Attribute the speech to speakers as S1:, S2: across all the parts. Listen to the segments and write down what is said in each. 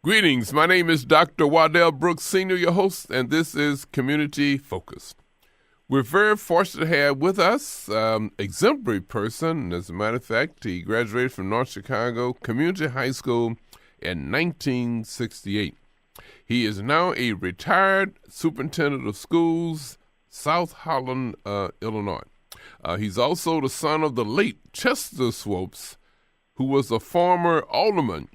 S1: Greetings. My name is Dr. Waddell Brooks, Sr., your host, and this is Community Focused. We're very fortunate to have with us exemplary person. As a matter of fact, he graduated from North Chicago Community High School in 1968. He is now a retired superintendent of schools, South Holland, Illinois. He's also the son of the late Chester Swopes, who was a former alderman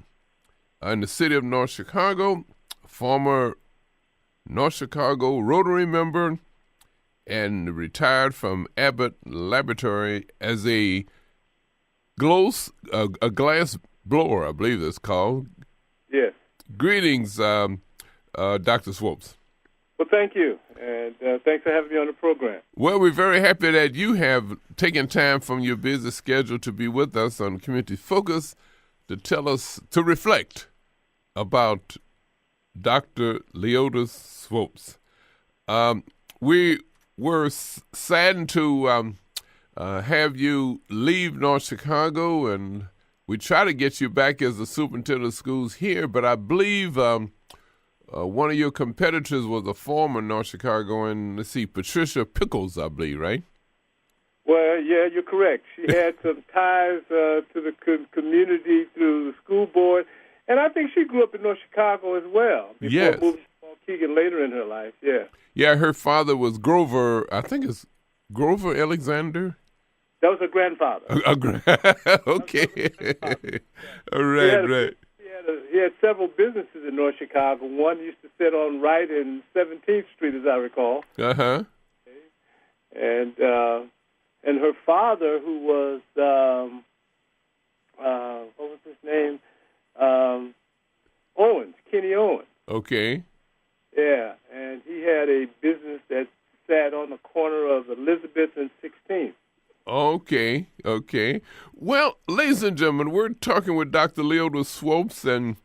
S1: in the city of North Chicago, former North Chicago Rotary member, and retired from Abbott Laboratory as a glass blower, I believe it's called.
S2: Yes.
S1: Greetings, Dr. Swopes.
S2: Well, thank you, and thanks for having me on the program.
S1: Well, we're very happy that you have taken time from your busy schedule to be with us on Community Focus to reflect about Dr. Leotis Swopes. We were saddened to have you leave North Chicago, and we try to get you back as the superintendent of schools here, but I believe one of your competitors was a former North Chicagoan, Patricia Pickles, I believe, right?
S2: Well, yeah, you're correct. She had some ties to the community through the school board, and I think she grew up in North Chicago as well before moving to Waukegan later in her life, yeah.
S1: Yeah, her father was Grover, I think it's Grover Alexander?
S2: That was her grandfather.
S1: Okay. All right.
S2: He had several businesses in North Chicago. One used to sit on Wright and 17th Street, as I recall.
S1: Uh-huh.
S2: And her father, who was, what was his name? Owens, Kenny Owens.
S1: Okay.
S2: Yeah, and he had a business that sat on the corner of Elizabeth and 16th.
S1: Okay. Well, ladies and gentlemen, we're talking with Dr. Leotis Swopes, and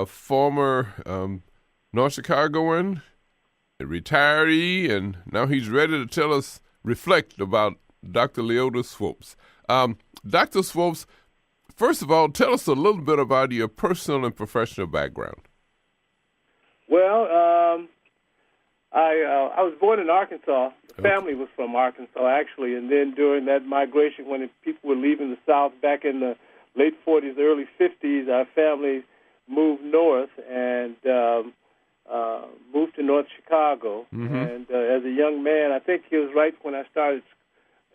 S1: former North Chicagoan, a retiree, and now he's ready to reflect about Dr. Leotis Swopes. Dr. Swopes, first of all, tell us a little bit about your personal and professional background.
S2: Well, I was born in Arkansas. The family was from Arkansas, actually, and then during that migration, when people were leaving the South back in the late 40s, early 50s, our family moved north and moved to North Chicago. Mm-hmm. And as a young man, I think it was right when I started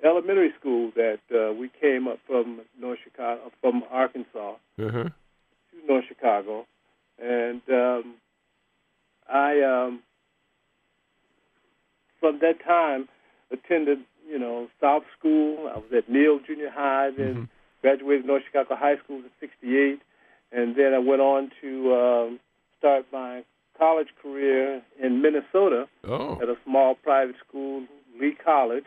S2: elementary school that we came up from North Chicago, from Arkansas to North Chicago, and I, from that time, attended, South School. I was at Neal Junior High, then graduated North Chicago High School in '68, and then I went on to start my college career in Minnesota at a small private school, Lee College,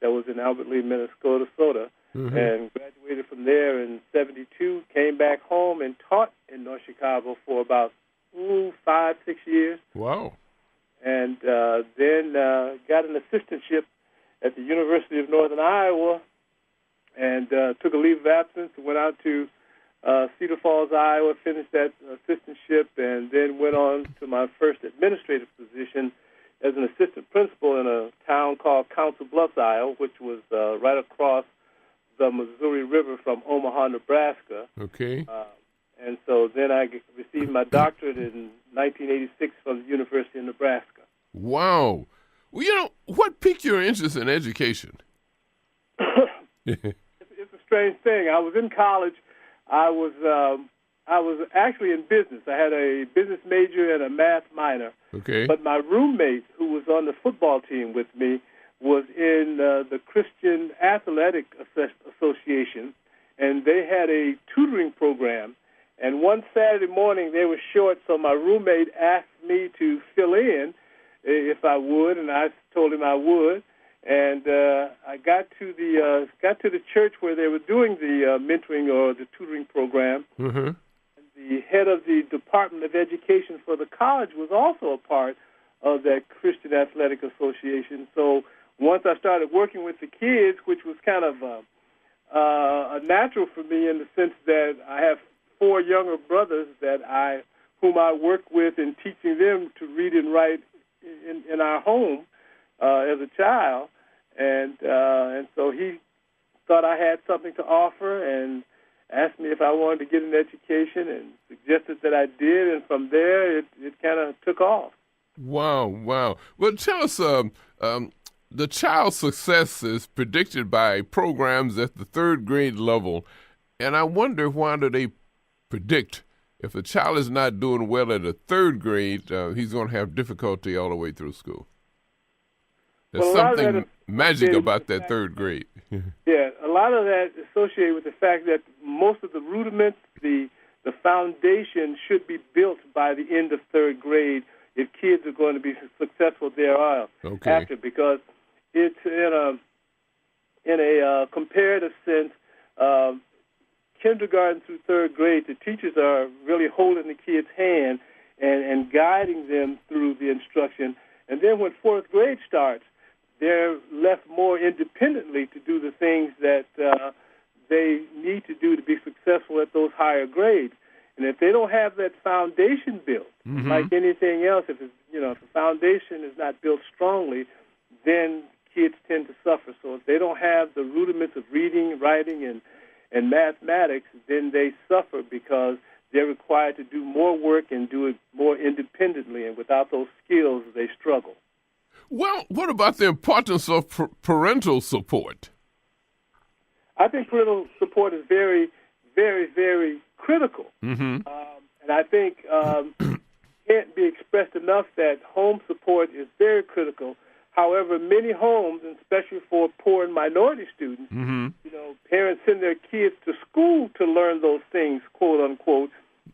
S2: that was in Albert Lee, Minnesota, and graduated from there in '72, came back home and taught in North Chicago for about 5-6 years.
S1: Wow.
S2: And then got an assistantship at the University of Northern Iowa and took a leave of absence and went out to Cedar Falls, Iowa, finished that assistantship, and then went on to my first administrative position as an assistant principal in a town called Council Bluffs, Iowa, which was right across the Missouri River from Omaha, Nebraska.
S1: Okay.
S2: And so then I received my doctorate in 1986 from the University of Nebraska.
S1: Wow. Well, what piqued your interest in education?
S2: It's a strange thing. I was in college. I was actually in business. I had a business major and a math minor.
S1: Okay.
S2: But my roommate, who was on the football team with me, was in the Christian Athletic Association, and they had a tutoring program. And one Saturday morning, they were short, so my roommate asked me to fill in if I would, and I told him I would. And I got to the church where they were doing the mentoring or the tutoring program. Mm-hmm. And the head of the Department of Education for the college was also a part of that Christian Athletic Association. So once I started working with the kids, which was kind of a natural for me in the sense that I have 4 younger brothers whom I work with in teaching them to read and write in our home as a child, and so he thought I had something to offer and asked me if I wanted to get an education and suggested that I did, and from there it kind of took off.
S1: Wow. Well, tell us, the child's success is predicted by programs at the 3rd grade level, and I wonder, why do they predict if a child is not doing well at the 3rd grade, he's going to have difficulty all the way through school? There's something magic about that 3rd grade.
S2: Yeah, a lot of that is associated with the fact that most of the rudiments, the foundation should be built by the end of 3rd grade if kids are going to be successful thereafter, because it's in a comparative sense, kindergarten through 3rd grade, the teachers are really holding the kids' hand and guiding them through the instruction. And then when 4th grade starts, they're left more independently to do the things that they need to do to be successful at those higher grades. And if they don't have that foundation built, like anything else, if the foundation is not built strongly, then kids tend to suffer. So if they don't have the rudiments of reading, writing, and mathematics, then they suffer because they're required to do more work and do it more independently. And without those skills, they struggle.
S1: Well, what about the importance of parental support?
S2: I think parental support is very, very, very critical. And I think can't be expressed enough that home support is very critical. However, many homes, and especially for poor and minority students, parents send their kids to school to learn those things, quote unquote,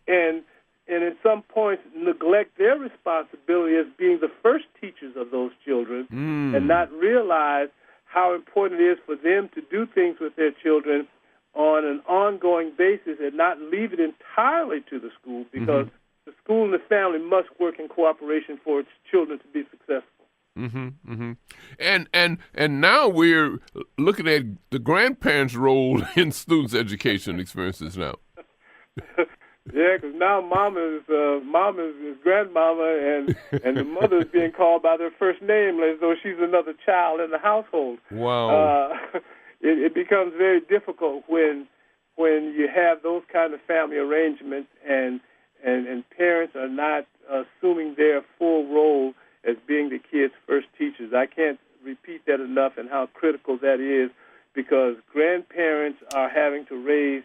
S2: and at some points neglect their responsibility as being the first teachers of those children, and not realize how important it is for them to do things with their children on an ongoing basis and not leave it entirely to the school, because the school and the family must work in cooperation for its children to be successful.
S1: And now we're looking at the grandparents' role in students' education experiences now.
S2: Yeah, because now mom is grandmama, and the mother is being called by their first name as though she's another child in the household.
S1: Wow.
S2: It becomes very difficult when you have those kind of family arrangements and parents are not assuming their full role as being the kids' first teachers. I can't repeat that enough, and how critical that is, because grandparents are having to raise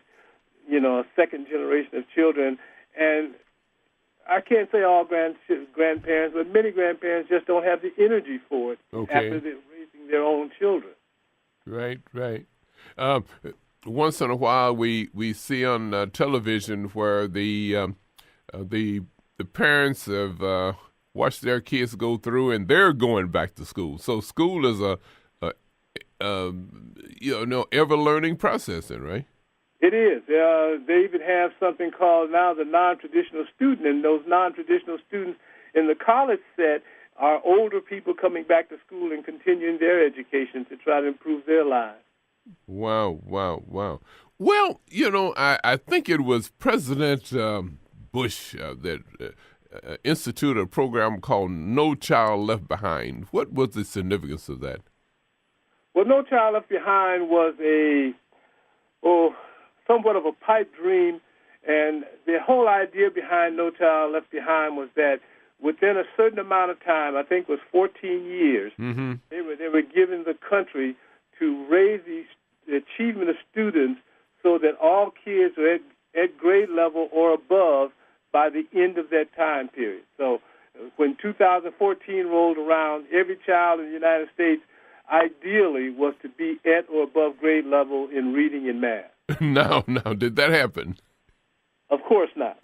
S2: a second generation of children, and I can't say all grandparents, but many grandparents just don't have the energy for it after they're raising their own children.
S1: Right. Once in a while, we see on television where the parents have watched their kids go through, and they're going back to school. So school is a ever learning process, then, right?
S2: It is. They even have something called now the non-traditional student, and those non-traditional students in the college set are older people coming back to school and continuing their education to try to improve their lives.
S1: Wow. Well, I think it was President Bush that instituted a program called No Child Left Behind. What was the significance of that?
S2: Well, No Child Left Behind was somewhat of a pipe dream, and the whole idea behind No Child Left Behind was that within a certain amount of time, I think it was 14 years, they were given the country to raise the achievement of students so that all kids are at grade level or above by the end of that time period. So when 2014 rolled around, every child in the United States ideally was to be at or above grade level in reading and math.
S1: No, did that happen?
S2: Of course not.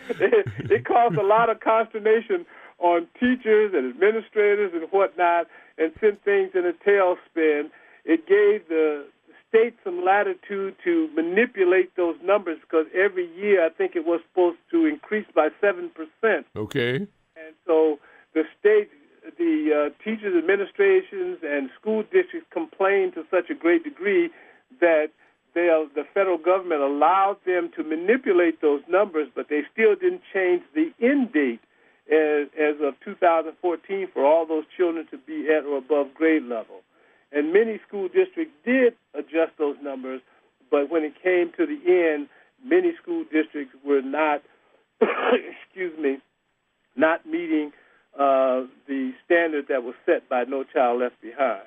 S2: It caused a lot of consternation on teachers and administrators and whatnot, and sent things in a tailspin. It gave the state some latitude to manipulate those numbers, because every year I think it was supposed to increase by 7%.
S1: Okay.
S2: And so the state, the teachers, administrations, and school districts complained to such a great degree that the federal government allowed them to manipulate those numbers, but they still didn't change the end date as of 2014 for all those children to be at or above grade level. And many school districts did adjust those numbers, but when it came to the end, many school districts were not, not meeting the standard that was set by No Child Left Behind.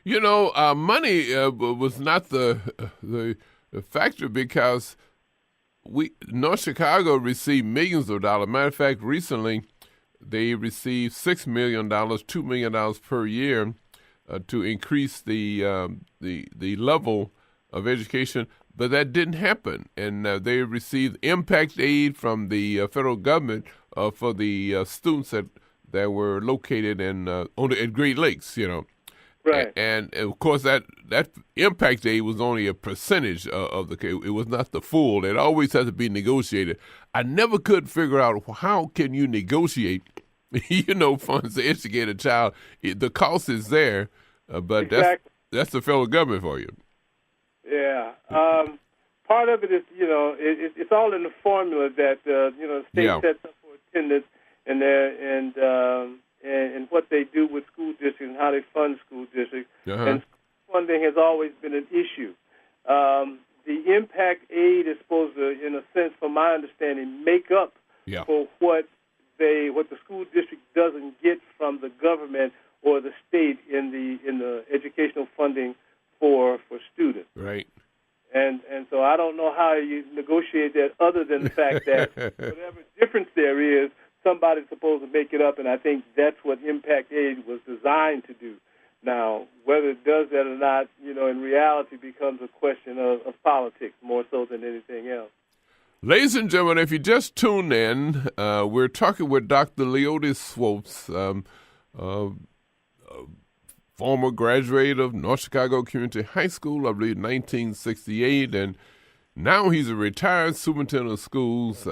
S1: You know, money was not the factor because North Chicago received millions of dollars. Matter of fact, recently they received $6 million, $2 million per year to increase the level of education, but that didn't happen. And they received impact aid from the federal government for the students that were located at Great Lakes, you know.
S2: Right.
S1: And of course, that impact aid was only a percentage of the case. It was not the full. It always has to be negotiated. I never could figure out how can you negotiate, funds to educate a child. The cost is there, but
S2: exactly.
S1: that's the federal government for you.
S2: Yeah. Part of it is, it's all in the formula that the state sets up for attendance and what they do with school districts and how they fund school districts.
S1: Uh-huh.
S2: And funding has always been an issue. The impact aid is supposed to, in a sense, from my understanding, make up for what the school district doesn't get from the government or the state in the educational funding for students.
S1: Right.
S2: And so I don't know how you negotiate that other than the fact that whatever difference there is, somebody's supposed to make it up, and I think that's what impact aid was designed to do. Now, whether it does that or not, in reality becomes a question of politics more so than anything else.
S1: Ladies and gentlemen, if you just tuned in, we're talking with Dr. Leotis Swopes, former graduate of North Chicago Community High School, I believe 1968, and now he's a retired superintendent of schools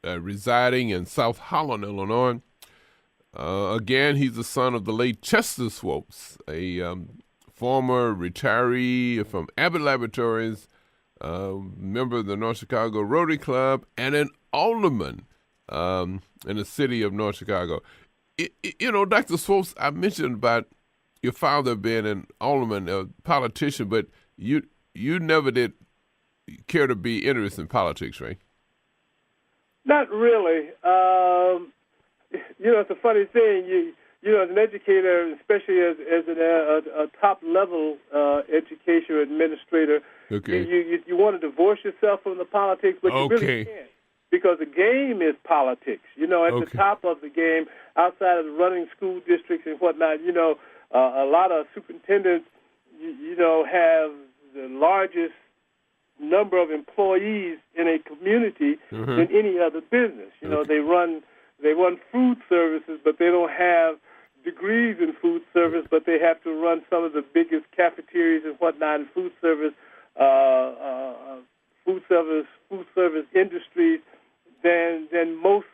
S1: residing in South Holland, Illinois. Again, he's the son of the late Chester Swopes, a former retiree from Abbott Laboratories, member of the North Chicago Rotary Club, and an alderman in the city of North Chicago. Dr. Swopes, I mentioned about your father being an alderman, a politician, but you never did care to be interested in politics, right?
S2: Not really. It's a funny thing. As an educator, especially as a top-level education administrator, you want to divorce yourself from the politics, but you really can't. Because the game is politics. At the top of the game, outside of the running school districts and whatnot, a lot of superintendents, have the largest number of employees in a community than any other business. They run food services, but they don't have degrees in food service, but they have to run some of the biggest cafeterias and whatnot in food service industries than most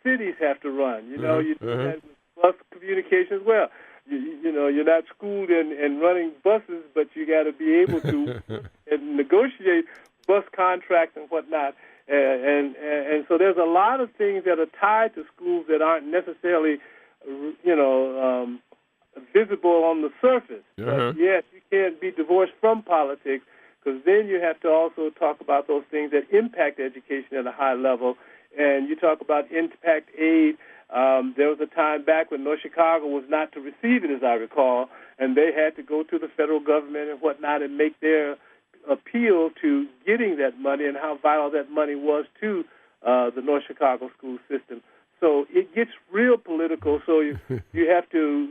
S2: cities have to run. You do that with bus communication as well. You're not schooled in running buses, but you got to be able to and negotiate bus contracts and whatnot. And so there's a lot of things that are tied to schools that aren't necessarily, visible on the surface. But yes, you can't be divorced from politics, because then you have to also talk about those things that impact education at a high level. And you talk about impact aid. There was a time back when North Chicago was not to receive it, as I recall, and they had to go to the federal government and whatnot and make their appeal to getting that money and how vital that money was to the North Chicago school system. So it gets real political, so you have to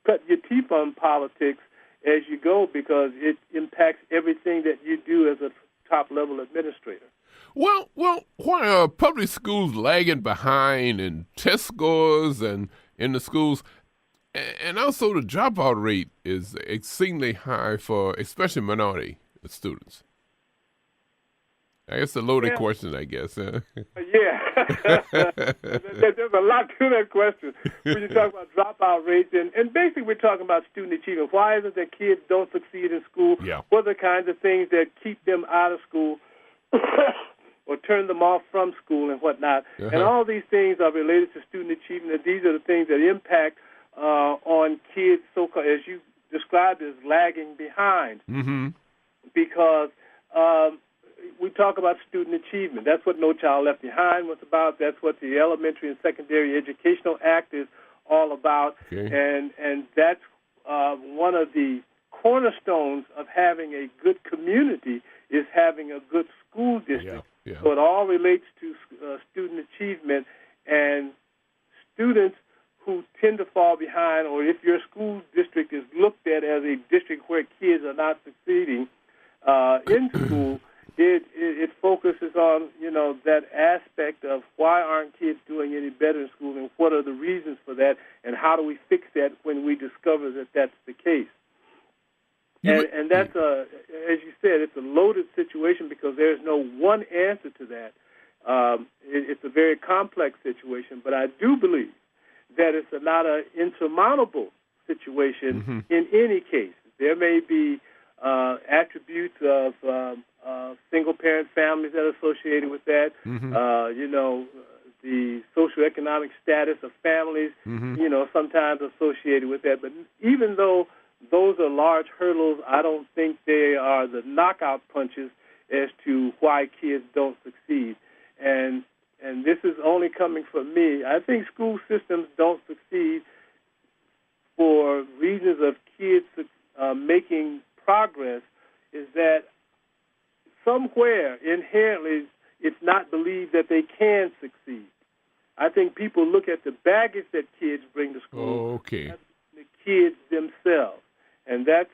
S2: cut your teeth on politics as you go, because it impacts everything that you do as a top-level administrator.
S1: Well, why are public schools lagging behind in test scores and in the schools? And also the dropout rate is exceedingly high for especially minority students. It's a loaded question, I guess. Huh?
S2: Yeah. There's a lot to that question when you talk about dropout rates. And basically we're talking about student achievement. Why is it that kids don't succeed in school?
S1: Yeah.
S2: What are the kinds of things that keep them out of school or turn them off from school and whatnot?
S1: Uh-huh.
S2: And all these things are related to student achievement. And these are the things that impact on kids, so-called, as you described, as lagging behind.
S1: Mm-hmm.
S2: Because we talk about student achievement. That's what No Child Left Behind was about. That's what the Elementary and Secondary Educational Act is all about.
S1: Okay.
S2: And that's one of the cornerstones of having a good community is having a good school district.
S1: Yeah.
S2: So it all relates to student achievement, and students who tend to fall behind, or if your school district is looked at as a district where kids are not succeeding in school, it focuses on, that aspect of why aren't kids doing any better in school, and what are the reasons for that, and how do we fix that when we discover that that's the case. And that's, as you said, it's a loaded situation because there's no one answer to that. It's a very complex situation, but I do believe that it's not an insurmountable situation in any case. There may be attributes of single-parent families that are associated with that, the socioeconomic status of families, sometimes associated with that. But even though those are large hurdles, I don't think they are the knockout punches as to why kids don't succeed. And this is only coming from me. I think school systems don't succeed for reasons of kids making progress, is that somewhere inherently it's not believed that they can succeed. I think people look at the baggage that kids bring to school, the kids themselves, and that's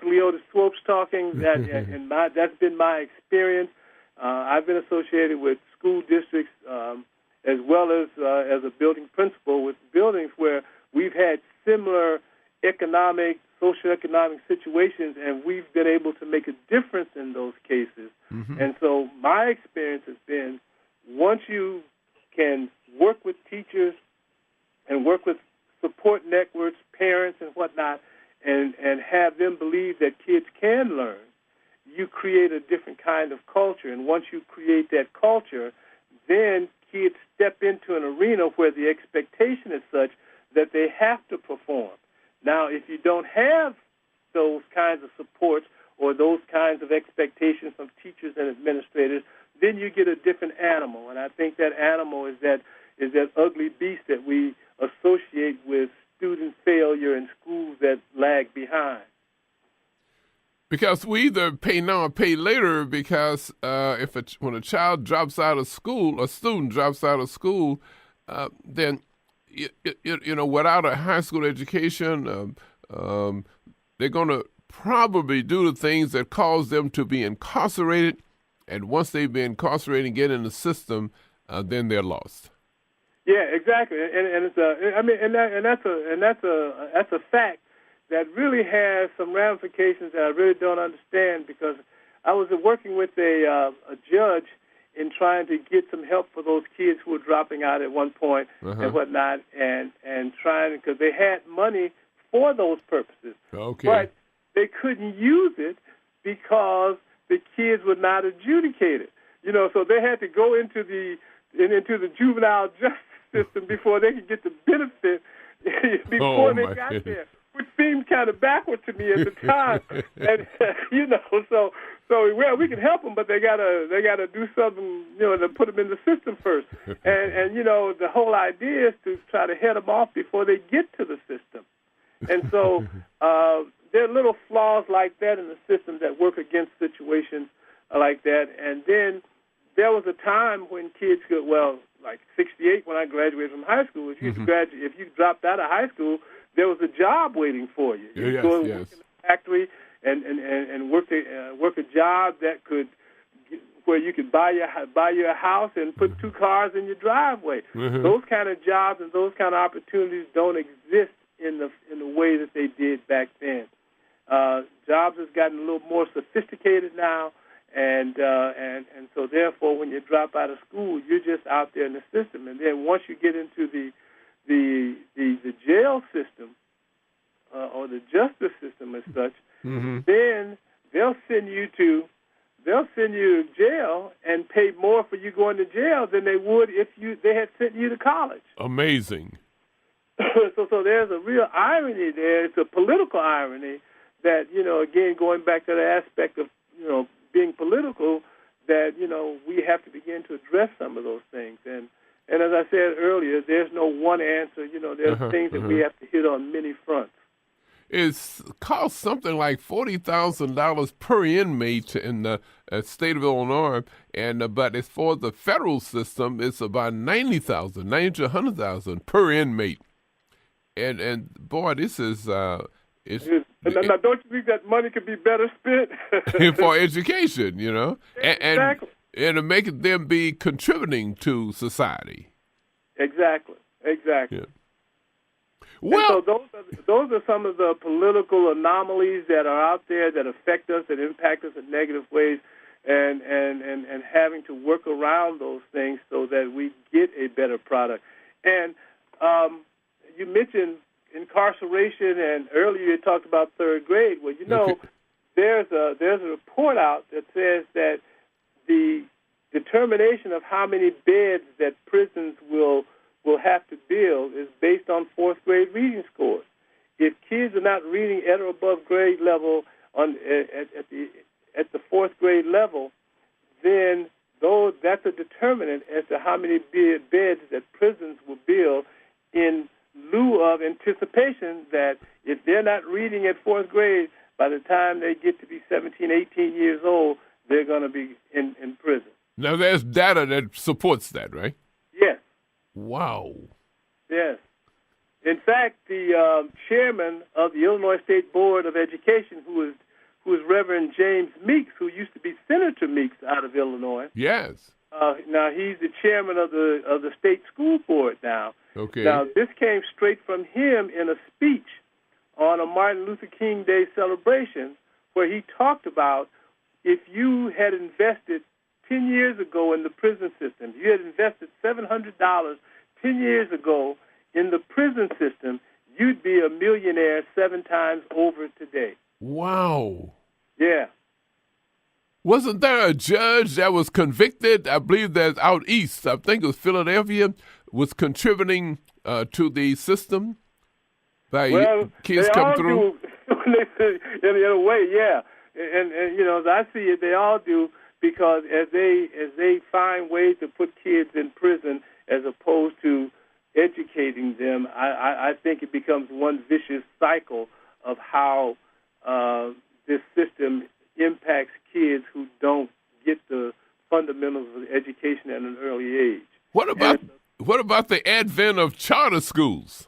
S2: Leotis Swopes talking. That's been my experience. I've been associated with school districts as well as a building principal with buildings where we've had similar socioeconomic situations, and we've been able to make a difference in those cases. And so my experience has been, once you can work with teachers and work with support networks, parents and whatnot, and have them believe that kids can learn, you create a different kind of culture. And once you create that culture, then kids step into an arena where the expectation is such that they have to perform. Now, if you don't have those kinds of supports or those kinds of expectations from teachers and administrators, then you get a different animal. And I think that animal is that ugly beast that we associate with student failure in schools that lag behind.
S1: Because we either pay now or pay later, because when a child drops out of school, a student drops out of school, then without a high school education, they're going to probably do the things that cause them to be incarcerated. And once they've been incarcerated and get in the system, then they're lost.
S2: Yeah, exactly. And it's that's a fact that really has some ramifications that I really don't understand, because I was working with a judge in trying to get some help for those kids who were dropping out at one point and whatnot, and trying, because they had money for those purposes.
S1: Okay.
S2: But they couldn't use it because the kids were not adjudicated. So they had to go into the juvenile justice system before they could get the benefit before they got there, which seemed kind of backward to me at the time. And so we can help them, but they gotta do something, to put them in the system first. And the whole idea is to try to head them off before they get to the system. And so there are little flaws like that in the system that work against situations like that. And then there was a time when kids could, like 1968 when I graduated from high school, if you dropped out of high school, there was a job waiting for you. You could go and work in a factory and work a job that where you could buy your house and put 2 cars in your driveway. Those kind of jobs and those kind of opportunities don't exist in the way that they did back then. Jobs has gotten a little more sophisticated now, And so therefore, when you drop out of school, you're just out there in the system. And then once you get into the jail system or the justice system as such, then they'll send you to jail and pay more for you going to jail than they would if they had sent you to college.
S1: Amazing.
S2: So there's a real irony there. It's a political irony that, again, going back to the aspect of, being political, that, we have to begin to address some of those things. And as I said earlier, there's no one answer. There's things that we have to hit on many fronts.
S1: It costs something like $40,000 per inmate in the state of Illinois, but as for the federal system, it's about $90,000 to $100,000 per inmate. And boy, this is now, don't you think that money could be better spent for education?
S2: Exactly.
S1: And to make them be contributing to society.
S2: Exactly.
S1: Yeah. Well,
S2: so those are some of the political anomalies that are out there that affect us, that impact us in negative ways, and having to work around those things so that we get a better product. And you mentioned incarceration, and earlier you talked about third grade. Well, there's a report out that says that the determination of how many beds that prisons will have to build is based on fourth grade reading scores. If kids are not reading at or above grade level at the fourth grade level, then that's a determinant as to how many beds that prisons will build, in lieu of anticipation that if they're not reading at fourth grade, by the time they get to be 17, 18 years old, they're going to be in prison.
S1: Now, there's data that supports that, right?
S2: Yes.
S1: Wow.
S2: Yes. In fact, the chairman of the Illinois State Board of Education, who is Reverend James Meeks, who used to be Senator Meeks out of Illinois.
S1: Yes.
S2: Now he's the chairman of the state school board now.
S1: Okay.
S2: Now this came straight from him in a speech on a Martin Luther King Day celebration, where he talked about if you had invested 10 years ago in the prison system, you had invested $700 10 years ago in the prison system, you'd be a millionaire 7 times over today.
S1: Wow.
S2: Yeah.
S1: Wasn't there a judge that was convicted, I believe that's out east, I think it was Philadelphia, was contributing to the system by kids come through?
S2: In a way, yeah. And as I see it, they all do, because as they find ways to put kids in prison as opposed to educating them, I think it becomes one vicious cycle of how this system impacts kids who don't get the fundamentals of education at an early age.
S1: What about the advent of charter schools?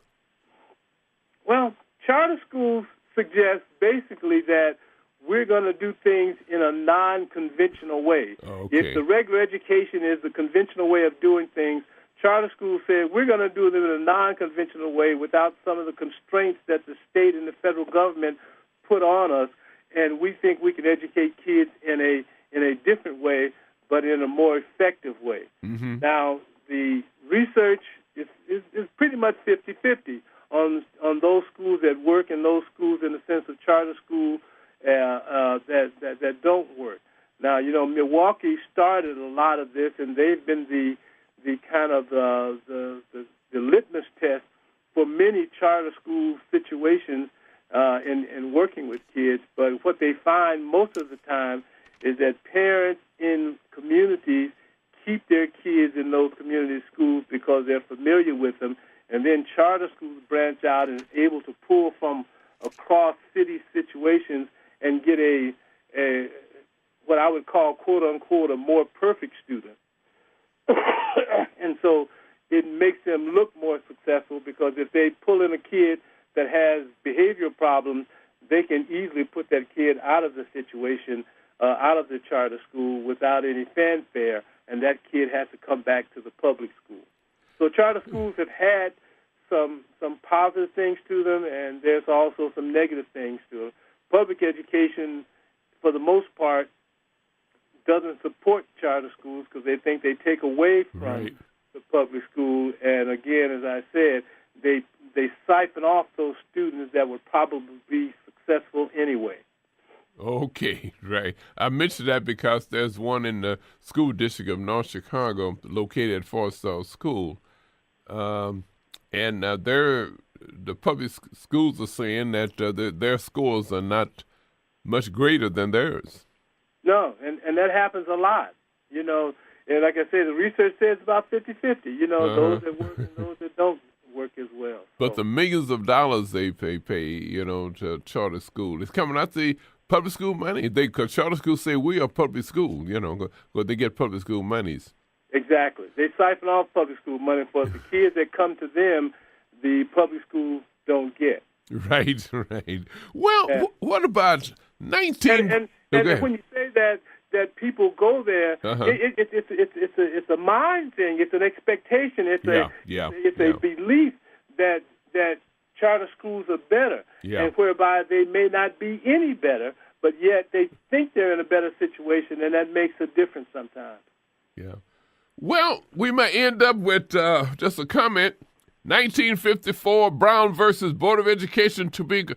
S2: Well, charter schools suggest basically that we're going to do things in a non-conventional way.
S1: Okay.
S2: If the regular education is the conventional way of doing things, charter schools say we're going to do it in a non-conventional way without some of the constraints that the state and the federal government put on us, and we think we can educate kids in a different way, but in a more effective way. Mm-hmm. Now, the research is pretty much 50-50 on those schools that work and those schools in the sense of charter school that don't work. Now, Milwaukee started a lot of this, and they've been the kind of the litmus test for many charter school situations in working with kids. But what they find most of the time is that parents in communities keep their kids in those community schools because they're familiar with them, and then charter schools branch out and are able to pull from across city situations and get a what I would call, quote unquote, a more perfect student. And so it makes them look more successful, because if they pull in a kid that has behavioral problems, they can easily put that kid out of the situation, out of the charter school without any fanfare, and that kid has to come back to the public school. So charter schools have had some positive things to them, and there's also some negative things to them. Public education, for the most part, doesn't support charter schools because they think they take away from the public school. And again, as I said, they siphon off those students that would probably be successful anyway.
S1: Okay, right. I mentioned that because there's one in the school district of North Chicago located at Forsyth School. And the public schools are saying that their scores are not much greater than theirs.
S2: No, and that happens a lot. You know, and like I say, the research says about 50-50. You know, those that work and those that don't work as well.
S1: But the millions of dollars they pay, you know, to charter school, it's coming out the public school money. Because charter schools say we are public school, you know, because they get public school monies.
S2: Exactly. They siphon off public school money for the kids that come to them, the public schools don't get.
S1: Right. Well, what about 19...
S2: And when you say that people go there, it's a mind thing. It's an expectation. It's a belief that charter schools are better, and whereby they may not be any better, but yet they think they're in a better situation, and that makes a difference sometimes.
S1: Yeah. Well, we may end up with just a comment. 1954, Brown versus Board of Education, Topeka,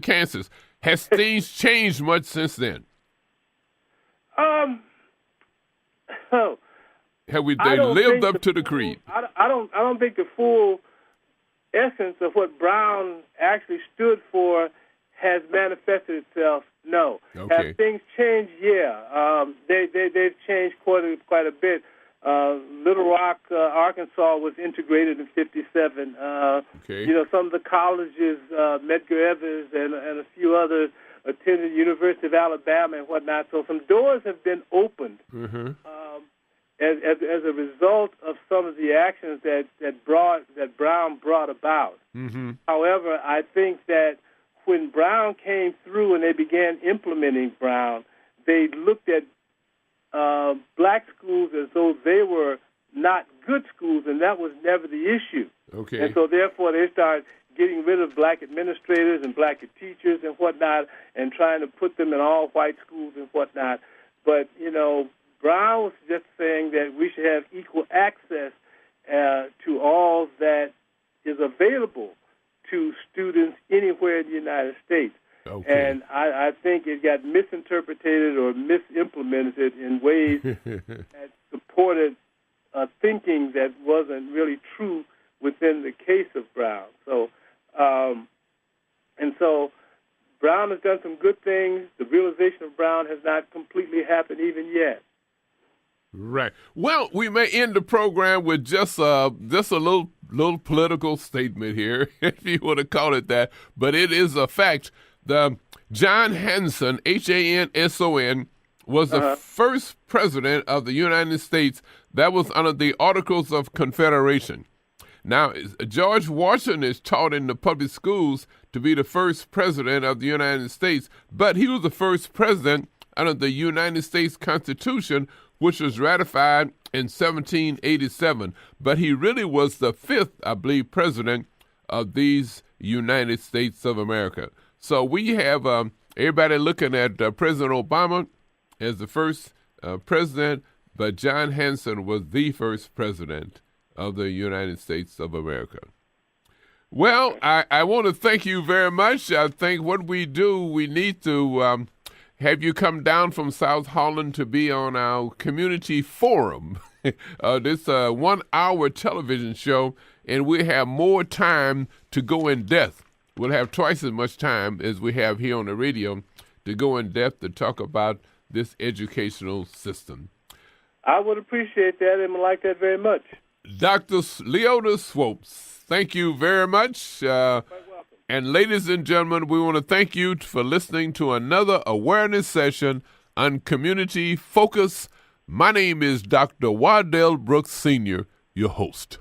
S1: Kansas. Has things changed much since then? Have they lived up to the creed?
S2: I don't think the full essence of what Brown actually stood for has manifested itself. No. Okay. Have things changed? Yeah. They've changed quite a bit. Little Rock, Arkansas was integrated in 57. You know, some of the colleges, Medgar Evers and a few others attended University of Alabama and whatnot. So some doors have been opened as a result of some of the actions that Brown brought about. However, I think that when Brown came through and they began implementing Brown, they looked at black schools as though they were not good schools, and that was never the issue. Okay. And so therefore they started getting rid of black administrators and black teachers and whatnot and trying to put them in all white schools and whatnot. But, you know, Brown was just saying that we should have equal access to all that is available to students anywhere in the United States. Okay. And I think it got misinterpreted or misimplemented in ways that supported thinking that wasn't really true within the case of Brown. So, so Brown has done some good things. The realization of Brown has not completely happened even yet.
S1: Right. Well, we may end the program with just a little political statement here, if you want to call it that, but it is a fact. The John Hanson, Hanson, was the first president of the United States that was under the Articles of Confederation. Now, George Washington is taught in the public schools to be the first president of the United States, but he was the first president under the United States Constitution, which was ratified in 1787. But he really was the fifth, I believe, president of these United States of America. So we have everybody looking at President Obama as the first president, but John Hanson was the first president of the United States of America. Well, I want to thank you very much. I think what we do, we need to have you come down from South Holland to be on our community forum. This 1 hour television show, and we have more time to go in depth. We'll have twice as much time as we have here on the radio to go in depth to talk about this educational system.
S2: I would appreciate that and would like that very much.
S1: Dr. Leotis Swopes, thank you very much.
S2: Quite welcome.
S1: And ladies and gentlemen, we want to thank you for listening to another awareness session on Community Focus. My name is Dr. Waddell Brooks, Sr., your host.